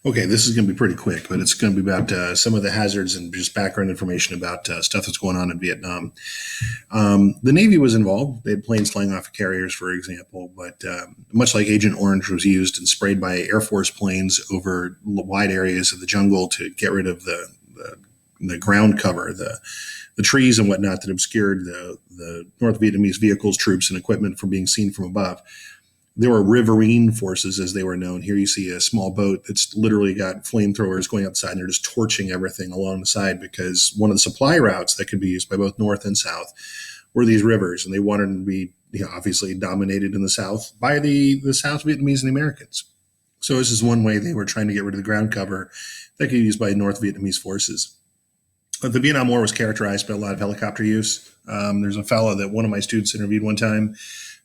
Okay, this is going to be pretty quick, but it's going to be about some of the hazards and just background information about stuff that's going on in Vietnam. The Navy was involved. They had planes flying off of carriers, for example, but much like Agent Orange was used and sprayed by Air Force planes over wide areas of the jungle to get rid of the ground cover, the trees and whatnot that obscured the North Vietnamese vehicles, troops, and equipment from being seen from above. There were riverine forces, as they were known. Here you see a small boat that's literally got flamethrowers going outside, and they're just torching everything along the side because one of the supply routes that could be used by both North and South were these rivers, and they wanted to be, obviously dominated in the South by the South Vietnamese and the Americans. So this is one way they were trying to get rid of the ground cover that could be used by North Vietnamese forces. But the Vietnam War was characterized by a lot of helicopter use. There's a fellow that one of my students interviewed one time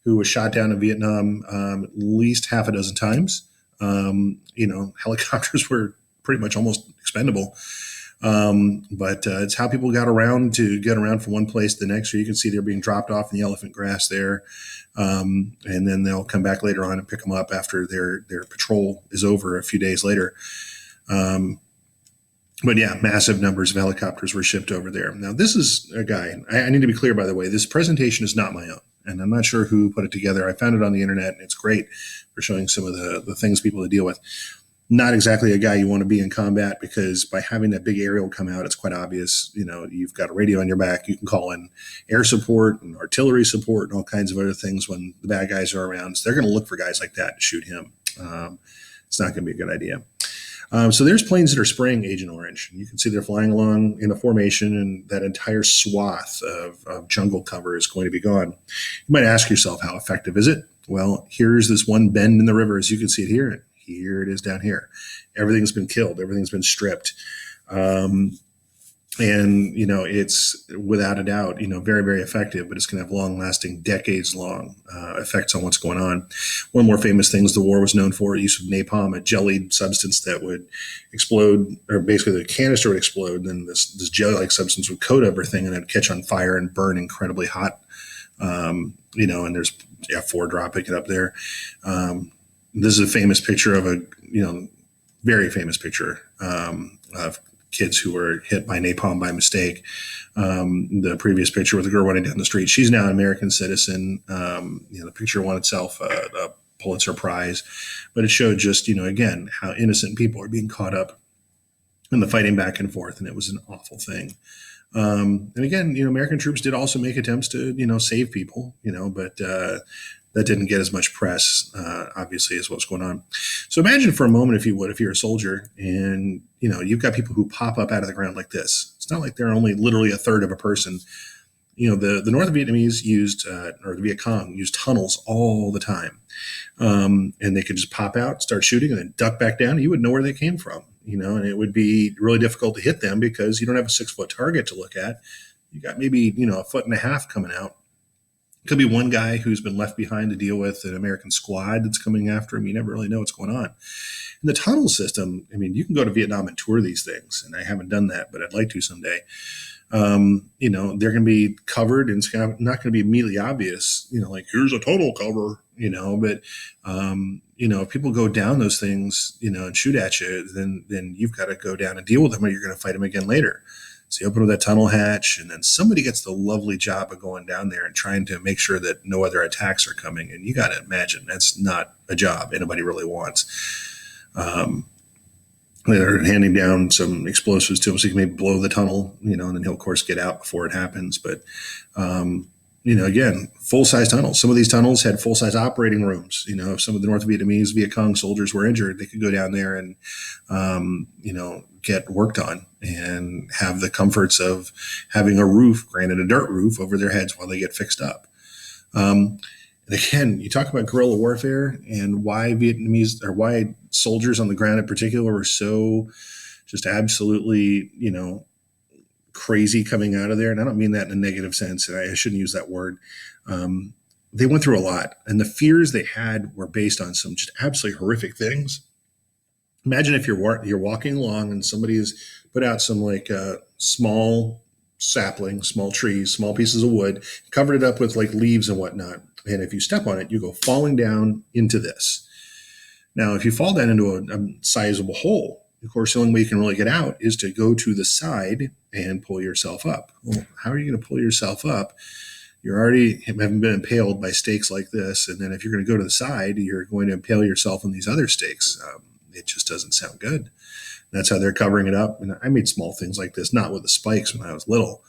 who was shot down in Vietnam at least half a dozen times. Helicopters were pretty much almost expendable. But it's how people got around to get around from one place to the next. So you can see they're being dropped off in the elephant grass there. And then they'll come back later on and pick them up after their patrol is over a few days later. But yeah, massive numbers of helicopters were shipped over there. Now, this is a guy, I need to be clear, by the way, this presentation is not my own. And I'm not sure who put it together. I found it on the internet, and it's great for showing some of the things people to deal with. Not exactly a guy you want to be in combat, because by having that big aerial come out, it's quite obvious. You've got a radio on your back. You can call in air support and artillery support and all kinds of other things when the bad guys are around. So they're going to look for guys like that to shoot him. It's not going to be a good idea. So there's planes that are spraying Agent Orange. You can see they're flying along in a formation, and that entire swath of jungle cover is going to be gone. You might ask yourself, how effective is it? Well, here's this one bend in the river, as you can see it here. Here it is down here. Everything's been killed. Everything's been stripped. It's without a doubt, very, very effective, but it's going to have long-lasting, decades-long effects on what's going on. One of the more famous things the war was known for, use of napalm, a jellied substance that would explode, or basically the canister would explode, and then this jelly-like substance would coat everything, and it would catch on fire and burn incredibly hot. And there's F4 dropping it up there. This is a famous picture of very famous picture of kids who were hit by napalm by mistake. The previous picture with the girl running down the street, she's now an American citizen. The picture won itself a Pulitzer Prize, but it showed just, again, how innocent people are being caught up in the fighting back and forth. And it was an awful thing. And again, American troops did also make attempts to, save people, but that didn't get as much press, obviously, as what's going on. So imagine for a moment, if you would, if you're a soldier and, you've got people who pop up out of the ground like this. It's not like they're only literally a third of a person. The North Vietnamese used, or the Viet Cong used tunnels all the time. And they could just pop out, start shooting, and then duck back down. You would know where they came from, and it would be really difficult to hit them because you don't have a 6-foot target to look at. You got maybe, a foot and a half coming out. Could be one guy who's been left behind to deal with an American squad that's coming after him. You never really know what's going on. And the tunnel system, you can go to Vietnam and tour these things, and I haven't done that, but I'd like to someday. They're going to be covered, and it's not going to be immediately obvious, like here's a tunnel cover, but if people go down those things, and shoot at you, then you've got to go down and deal with them, or you're going to fight them again later. So you open up that tunnel hatch, and then somebody gets the lovely job of going down there and trying to make sure that no other attacks are coming. And you got to imagine that's not a job anybody really wants. They're handing down some explosives to him so he can maybe blow the tunnel, and then he'll, of course, get out before it happens. But, again, full-size tunnels. Some of these tunnels had full-size operating rooms. If some of the North Vietnamese Viet Cong soldiers were injured, they could go down there and, get worked on and have the comforts of having a roof, granted a dirt roof, over their heads while they get fixed up. And again, you talk about guerrilla warfare and why why soldiers on the ground in particular were so just absolutely, crazy coming out of there. And I don't mean that in a negative sense. And I shouldn't use that word. They went through a lot, and the fears they had were based on some just absolutely horrific things. Imagine if you're walking along and somebody has put out some small saplings, small trees, small pieces of wood, covered it up with leaves and whatnot. And if you step on it, you go falling down into this. Now, if you fall down into a sizable hole, of course, the only way you can really get out is to go to the side and pull yourself up. Well, how are you going to pull yourself up? You're already haven't been impaled by stakes like this, and then if you're going to go to the side, you're going to impale yourself on these other stakes. It just doesn't sound good. That's how they're covering it up. And I made small things like this, not with the spikes when I was little,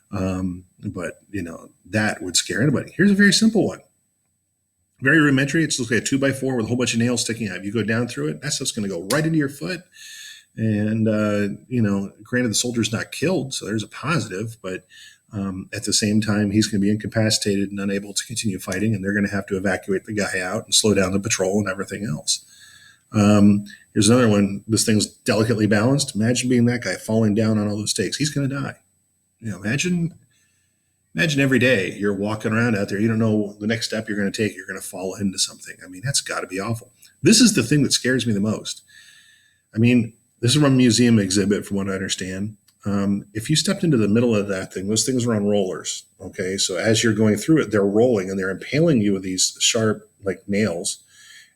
but that would scare anybody. Here's a very simple one, very rudimentary. It's like a 2x4 with a whole bunch of nails sticking out. If you go down through it, that stuff's going to go right into your foot. And granted, the soldier's not killed, so there's a positive, but at the same time, he's going to be incapacitated and unable to continue fighting, and they're going to have to evacuate the guy out and slow down the patrol and everything else. Here's another one. This thing's delicately balanced. Imagine being that guy falling down on all those stakes. He's going to die. Imagine every day you're walking around out there. You don't know the next step you're going to take. You're going to fall into something. I mean, that's got to be awful. This is the thing that scares me the most. I mean, this is from a museum exhibit, from what I understand. If you stepped into the middle of that thing, those things are on rollers. Okay. So as you're going through it, they're rolling and they're impaling you with these sharp, like, nails.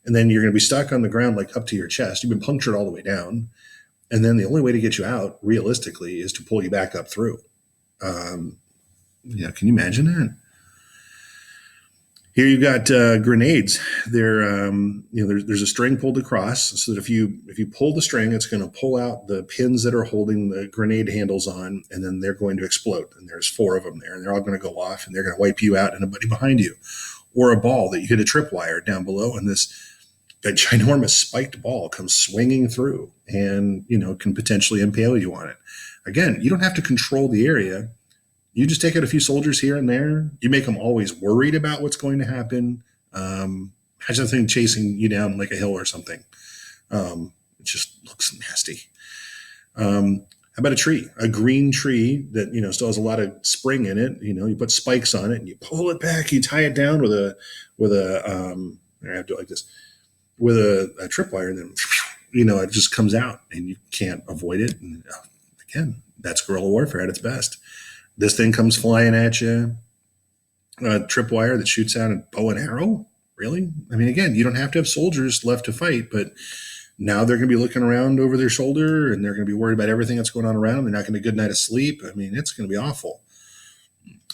And then you're going to be stuck on the ground, like up to your chest. You've been punctured all the way down. And then the only way to get you out, realistically, is to pull you back up through. Can you imagine that? Here you've got grenades. They're there's a string pulled across, so that if you pull the string, it's going to pull out the pins that are holding the grenade handles on, and then they're going to explode. And there's 4 of them there, and they're all going to go off, and they're going to wipe you out and anybody behind you. Or a ball that you hit a tripwire down below, and a ginormous spiked ball comes swinging through, and can potentially impale you on it. Again, you don't have to control the area. You just take out a few soldiers here and there. You make them always worried about what's going to happen. Imagine the thing chasing you down like a hill or something. It just looks nasty. How about a tree? A green tree that still has a lot of spring in it. You put spikes on it and you pull it back. You tie it down with a I have to do it like this, with a tripwire, and then it just comes out and you can't avoid it. And again, that's guerrilla warfare at its best. This thing comes flying at you, a tripwire that shoots out a bow and arrow. Really? I mean, again, you don't have to have soldiers left to fight, but now they're going to be looking around over their shoulder, and they're going to be worried about everything that's going on around them. They're not going to get a good night of sleep. I mean, it's going to be awful.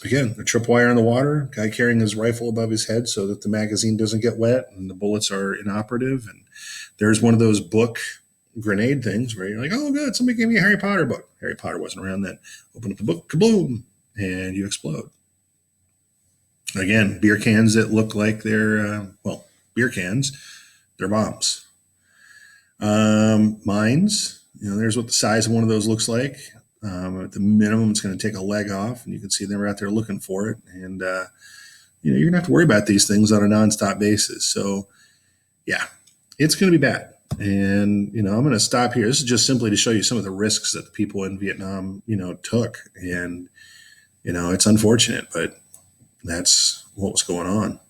Again, a tripwire in the water, guy carrying his rifle above his head so that the magazine doesn't get wet and the bullets are inoperative. And there's one of those book grenade things where you're like, oh, good, somebody gave me a Harry Potter book. Harry Potter wasn't around then. Open up the book, kaboom, and you explode. Again, beer cans that look like they're, beer cans, they're bombs. Mines, there's what the size of one of those looks like. At the minimum, it's going to take a leg off, and you can see them out there looking for it. And, you're going to have to worry about these things on a nonstop basis. So, yeah, it's going to be bad. And, I'm going to stop here. This is just simply to show you some of the risks that the people in Vietnam, took. And, it's unfortunate, but that's what was going on.